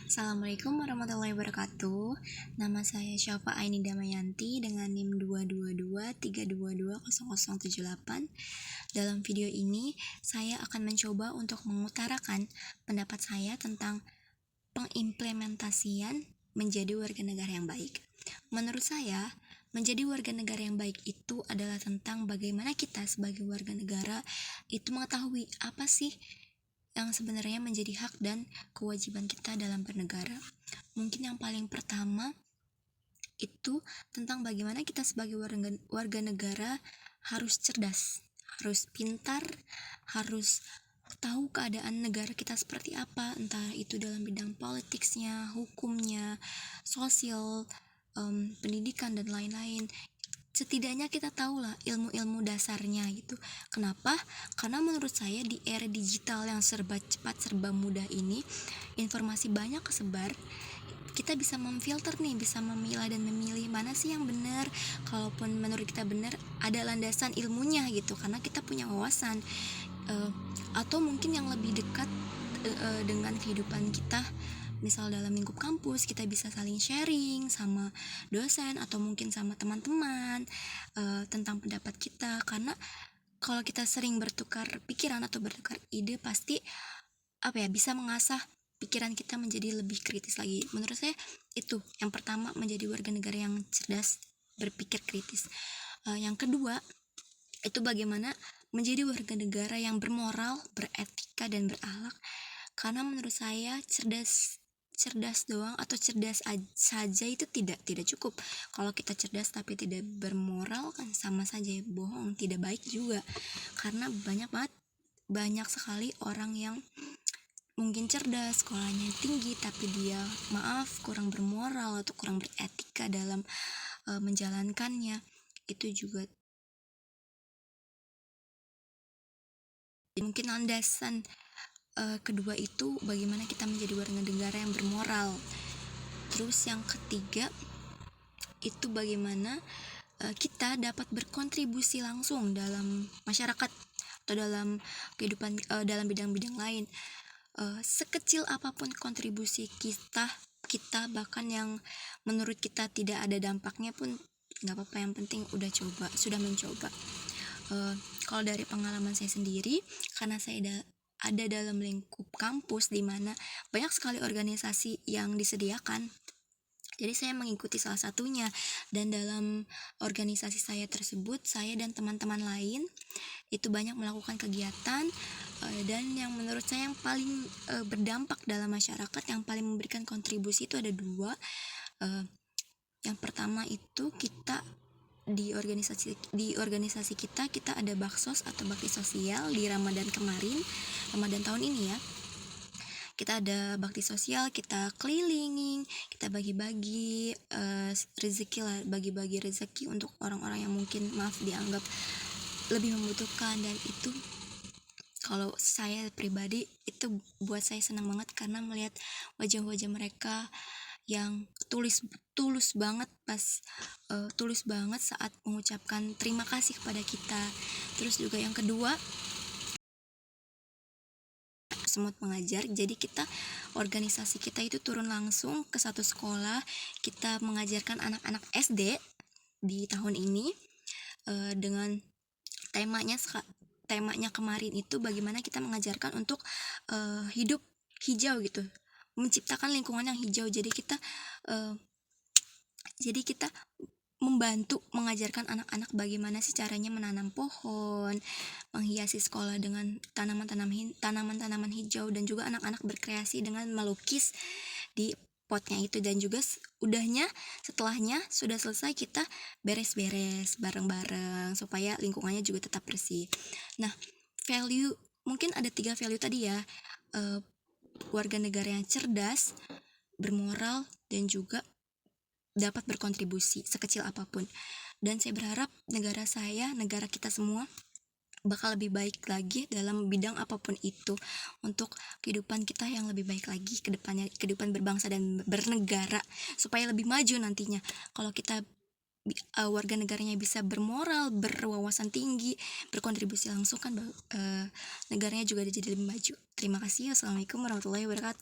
Assalamualaikum warahmatullahi wabarakatuh. Nama saya Syafa Aini Damayanti dengan NIM 22232200078. Dalam video ini, saya akan mencoba untuk mengutarakan pendapat saya tentang pengimplementasian menjadi warga negara yang baik. Menurut saya, menjadi warga negara yang baik itu adalah tentang bagaimana kita sebagai warga negara itu mengetahui apa sih yang sebenarnya menjadi hak dan kewajiban kita dalam bernegara. Mungkin yang paling pertama itu tentang bagaimana kita sebagai warga negara harus cerdas, harus pintar, harus tahu keadaan negara kita seperti apa, entah itu dalam bidang politiknya, hukumnya, sosial, pendidikan dan lain-lain. Setidaknya kita tahulah ilmu-ilmu dasarnya gitu. Kenapa? Karena menurut saya di era digital yang serba cepat, serba mudah ini, informasi banyak kesebar. Kita bisa memfilter nih, bisa memilah dan memilih mana sih yang benar. Kalaupun menurut kita benar, ada landasan ilmunya gitu, karena kita punya wawasan. Atau mungkin yang lebih dekat dengan kehidupan kita, misal dalam lingkup kampus kita bisa saling sharing sama dosen atau mungkin sama teman-teman tentang pendapat kita, karena kalau kita sering bertukar pikiran atau bertukar ide pasti bisa mengasah pikiran kita menjadi lebih kritis lagi. Menurut saya itu yang pertama, menjadi warga negara yang cerdas, berpikir kritis. Yang kedua itu bagaimana menjadi warga negara yang bermoral, beretika dan berakhlak. Karena menurut saya cerdas doang atau cerdas saja itu tidak cukup. Kalau kita cerdas tapi tidak bermoral kan sama saja bohong, tidak baik juga. Karena banyak sekali orang yang mungkin cerdas, sekolahnya tinggi, tapi dia kurang bermoral atau kurang beretika dalam menjalankannya. Itu juga mungkin landasan kedua itu bagaimana kita menjadi warga negara yang bermoral. Terus yang ketiga itu bagaimana kita dapat berkontribusi langsung dalam masyarakat atau dalam kehidupan dalam bidang-bidang lain. Sekecil apapun kontribusi kita bahkan yang menurut kita tidak ada dampaknya pun nggak apa-apa, yang penting sudah mencoba. Kalau dari pengalaman saya sendiri, karena saya ada dalam lingkup kampus di mana banyak sekali organisasi yang disediakan, jadi saya mengikuti salah satunya, dan dalam organisasi saya tersebut saya dan teman-teman lain itu banyak melakukan kegiatan, dan yang menurut saya yang paling berdampak dalam masyarakat, yang paling memberikan kontribusi itu ada dua. Yang pertama itu kita di organisasi kita ada baksos atau bakti sosial di Ramadan tahun ini ya. Kita ada bakti sosial, kita keliling, kita bagi-bagi rezeki lah, bagi-bagi rezeki untuk orang-orang yang mungkin dianggap lebih membutuhkan. Dan itu kalau saya pribadi itu buat saya senang banget karena melihat wajah-wajah mereka yang tulus banget saat mengucapkan terima kasih kepada kita. Terus juga yang kedua, semut mengajar. Jadi organisasi kita itu turun langsung ke satu sekolah, kita mengajarkan anak-anak SD di tahun ini dengan temanya kemarin itu bagaimana kita mengajarkan untuk hidup hijau gitu, menciptakan lingkungan yang hijau. Jadi kita membantu mengajarkan anak-anak bagaimana sih caranya menanam pohon, menghiasi sekolah dengan tanaman-tanaman hijau, dan juga anak-anak berkreasi dengan melukis di potnya itu. Dan juga setelahnya sudah selesai, kita beres-beres bareng-bareng supaya lingkungannya juga tetap bersih. Nah, value, mungkin ada 3 value tadi ya, warga negara yang cerdas, bermoral, dan juga dapat berkontribusi sekecil apapun. Dan saya berharap negara kita semua bakal lebih baik lagi dalam bidang apapun itu, untuk kehidupan kita yang lebih baik lagi ke depannya, kehidupan berbangsa dan bernegara supaya lebih maju nantinya. Kalau kita warga negaranya bisa bermoral, berwawasan tinggi, berkontribusi langsung kan negaranya juga jadi lebih maju. Terima kasih. Assalamualaikum warahmatullahi wabarakatuh.